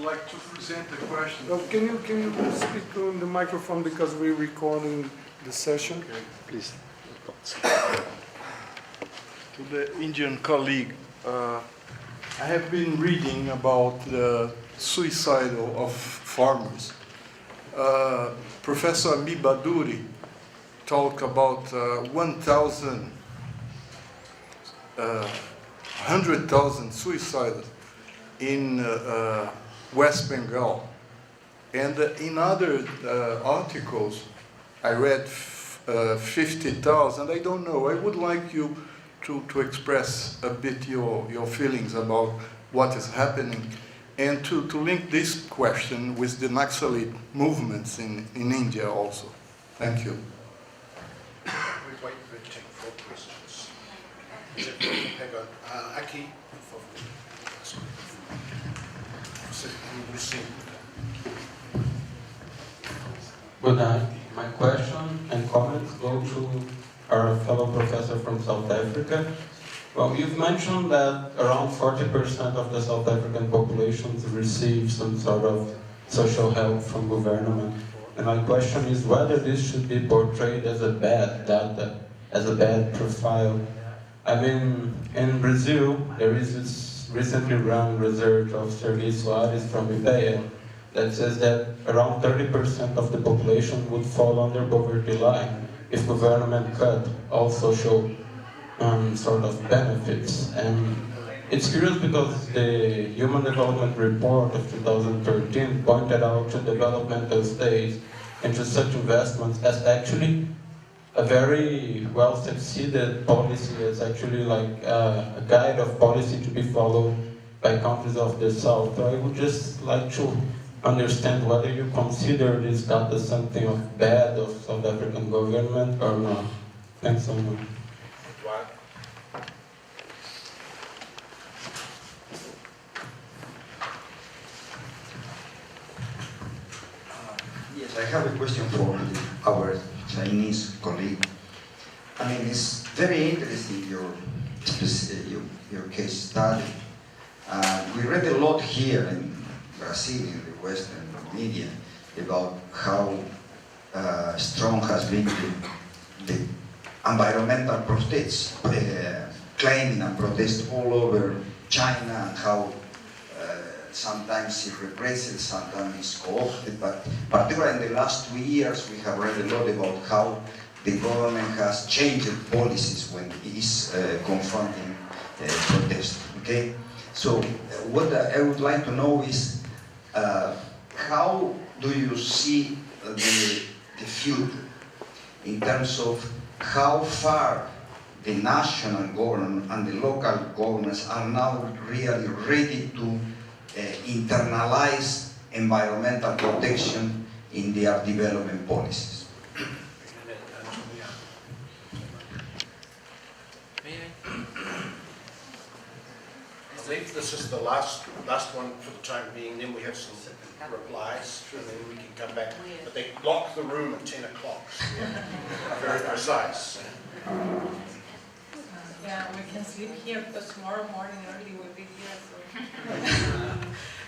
like to present a question. Oh, can you speak on the microphone because we're recording the session? Okay. Please. To the Indian colleague, I have been reading about the suicide of farmers. Professor Mibaduri talked about 100,000 suicides in West Bengal. And in other articles, I read 50,000. I don't know. I would like you to express a bit your feelings about what is happening and to link this question with the Naxalite movements in India also. Thank you. We wait for take 4 questions. Hang on. Aki. Good night. My question and comments go to our fellow professor from South Africa. Well, you've mentioned that around 40% of the South African population receive some sort of social help from government. And my question is whether this should be portrayed as a bad data, as a bad profile. I mean, in Brazil, there is this recently run research of Sergei Soares from IPEA that says that around 30% of the population would fall under poverty line if government cut all social sort of benefits. And it's curious because the Human Development Report of 2013 pointed out to developmental states and to such investments as actually a very well succeeded policy, as actually like a guide of policy to be followed by countries of the South. So I would just like to understand whether you consider this data something of bad of South African government or not. Thanks so much. Yes, I have a question for our Chinese colleague. I mean, it's very interesting your case study. We read a lot here in Brazil, in the Western media, about how strong has been the environmental protests, claiming and protest all over China, and how sometimes it's repressed, sometimes it's co-opted, but particularly in the last 2 years we have read a lot about how the government has changed policies when it is confronting protest. Okay? So what I would like to know is how do you see the future in terms of how far the national government and the local governments are now really ready to internalize environmental protection in their development policies? I believe this is the last one for the time being, then we have some replies, and then we can come back. But they lock the room at 10 o'clock, so very precise. Yeah, we can sleep here because tomorrow morning early we'll be here.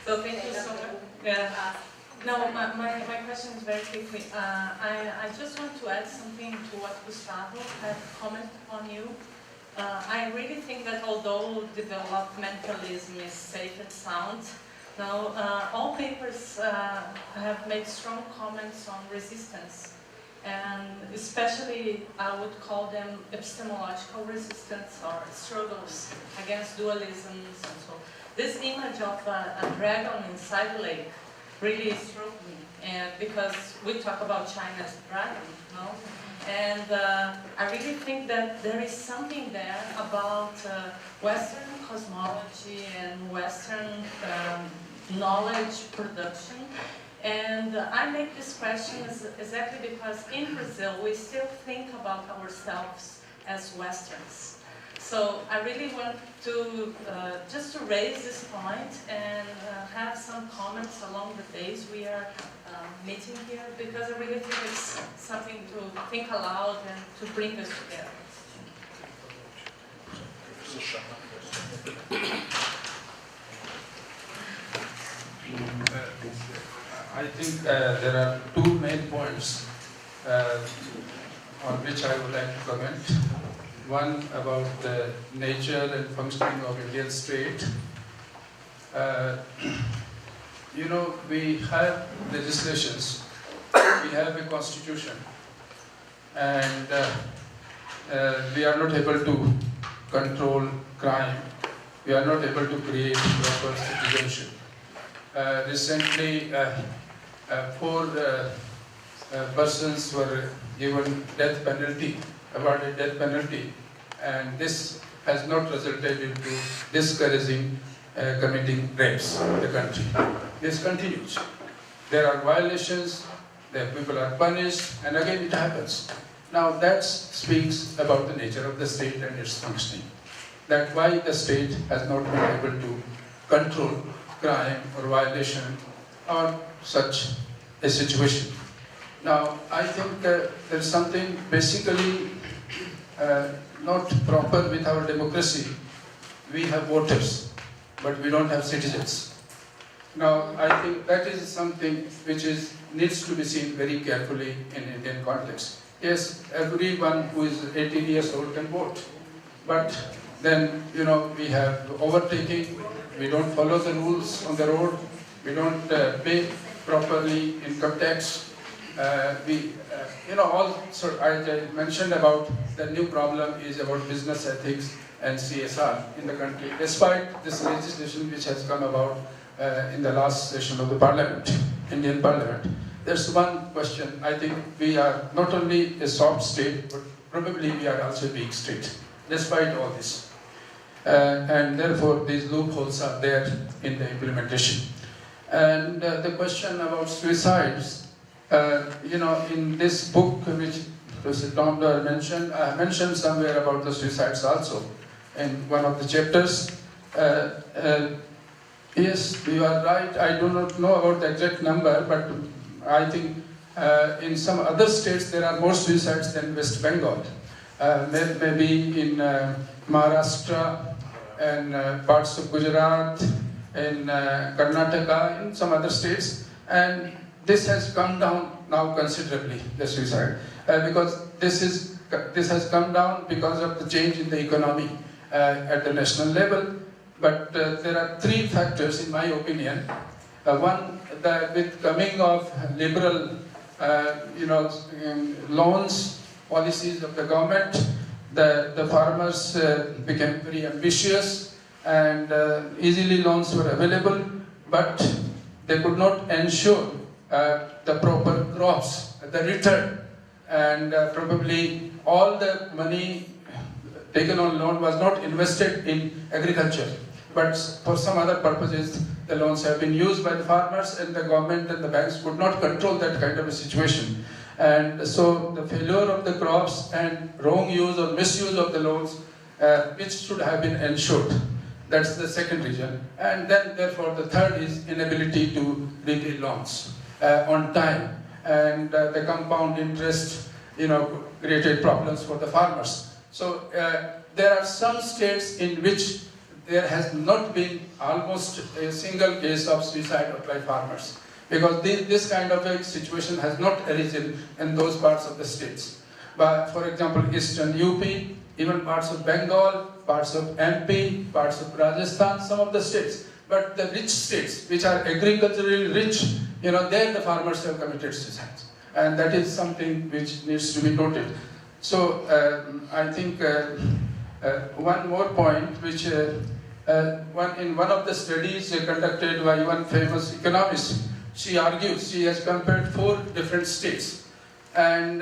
So thank you so much. Yeah. No, my question is very quickly. I just want to add something to what Gustavo had commented on you. I really think that although developmentalism is safe and sound, now all papers have made strong comments on resistance. And especially, I would call them epistemological resistance or struggles against dualisms and so. This image of a dragon inside the lake really struck me, and because we talk about China as a dragon, no? And I really think that there is something there about Western cosmology and Western knowledge production. And I make this question exactly because in Brazil we still think about ourselves as Westerns. So I really want to just to raise this point and have some comments along the days we are meeting here, because I really think it's something to think aloud and to bring us together. think there are two main points on which I would like to comment. One about the nature and functioning of Indian state. You know, we have legislations, we have a constitution, and we are not able to control crime. We are not able to create proper citizenship. Recently, 4 persons were given death penalty, awarded death penalty, and this has not resulted into discouraging committing rapes in the country. This continues. There are violations, the people are punished, and again it happens. Now that speaks about the nature of the state and its functioning. That why the state has not been able to control crime or violation or such a situation. Now, I think there's something basically not proper with our democracy. We have voters, but we don't have citizens. Now, I think that is something which needs to be seen very carefully in Indian context. Yes, everyone who is 18 years old can vote, but then, you know, we have overtaking, we don't follow the rules on the road, we don't pay properly income tax. You know, also I mentioned about the new problem is about business ethics and CSR in the country, despite this legislation which has come about in the last session of the Parliament, Indian Parliament. There's one question. I think we are not only a soft state, but probably we are also a weak state, despite all this. And therefore, these loopholes are there in the implementation. And the question about suicides, you know, in this book which Professor Tom Dwyer mentioned, I mentioned somewhere about the suicides also in one of the chapters. Yes, you are right. I do not know about the exact number, but I think in some other states there are more suicides than West Bengal. Maybe in Maharashtra and parts of Gujarat, in Karnataka, in some other states, and this has come down now considerably, the suicide, because this has come down because of the change in the economy at the national level. But there are 3 factors, in my opinion. One, with coming of liberal, loans policies of the government, the farmers became very ambitious, and easily loans were available, but they could not ensure the proper crops, the return, and probably all the money taken on loan was not invested in agriculture, but for some other purposes the loans have been used by the farmers, and the government and the banks could not control that kind of a situation. And so the failure of the crops and wrong use or misuse of the loans, which should have been ensured. That's the second reason. And then therefore the third is inability to repay loans on time. And the compound interest, created problems for the farmers. So there are some states in which there has not been almost a single case of suicide by farmers, because this kind of a situation has not arisen in those parts of the states. But for example, Eastern UP, even parts of Bengal, parts of MP, parts of Rajasthan, some of the states. But the rich states, which are agriculturally rich, there the farmers have committed suicides. And that is something which needs to be noted. So I think one more point, which in one of the studies conducted by one famous economist, she has compared 4 different states, and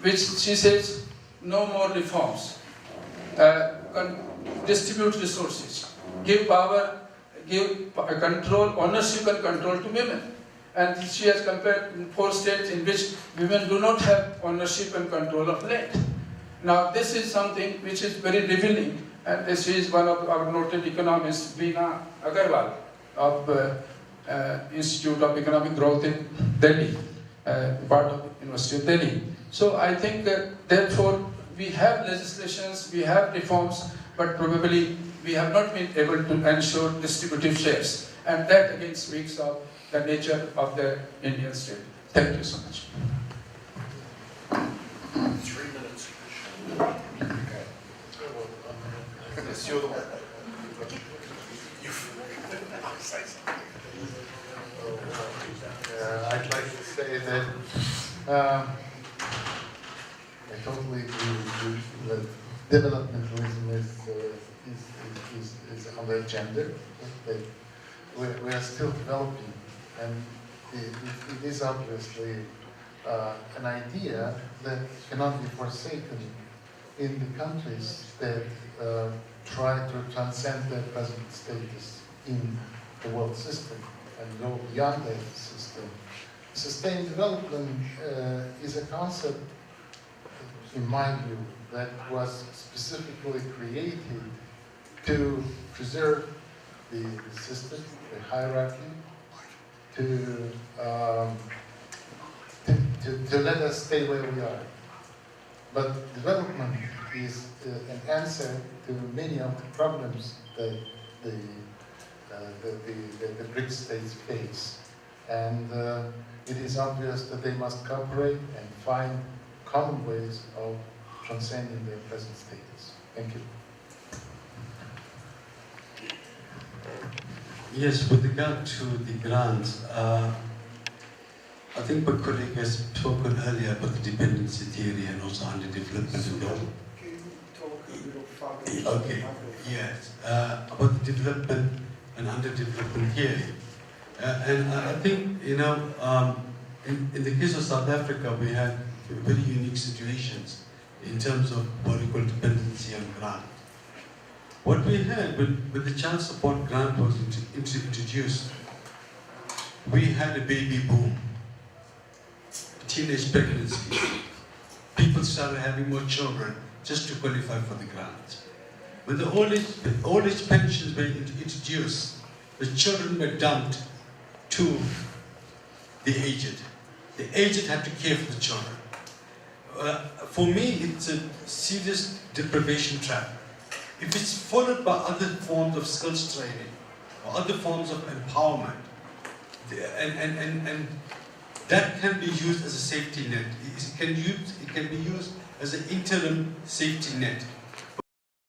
which she says, no more reforms, distribute resources, give power, give control, ownership and control to women. And she has compared 4 states in which women do not have ownership and control of land. Now this is something which is very revealing, and this is one of our noted economists, Veena Agarwal, of Institute of Economic Growth in Delhi, part of University of Delhi. So I think that therefore we have legislations, we have reforms, but probably we have not been able to ensure distributive shares. And that again speaks of the nature of the Indian state. Thank you so much. 3 minutes. Okay. Yes, you're the one. I'd like to say that I totally agree with you that developmentalism is on the agenda. That we are still developing, and it is obviously an idea that cannot be forsaken in the countries that try to transcend their present status in the world system and go beyond that system. Sustained development is a concept, in my view, that was specifically created to preserve the system, the hierarchy, to let us stay where we are. But development is an answer to many of the problems that the BRICS states face. And it is obvious that they must cooperate and find common ways of transcending their present status. Thank you. Yes, with regard to the grants, I think my colleague has spoken earlier about the dependency theory and also underdevelopment and all. Can you talk a little farther? Okay, yes, about the development and underdevelopment theory. And I think, you know, in the case of South Africa, we had very unique situations in terms of what we call dependency on grant. What we had when the child support grant was introduced, we had a baby boom, teenage pregnancies. People started having more children just to qualify for the grant. When the old age pensions were introduced, the children were dumped to the aged. The aged had to care for the children. For me, it's a serious deprivation trap. If it's followed by other forms of skills training or other forms of empowerment, and that can be used as a safety net. It can be used as an interim safety net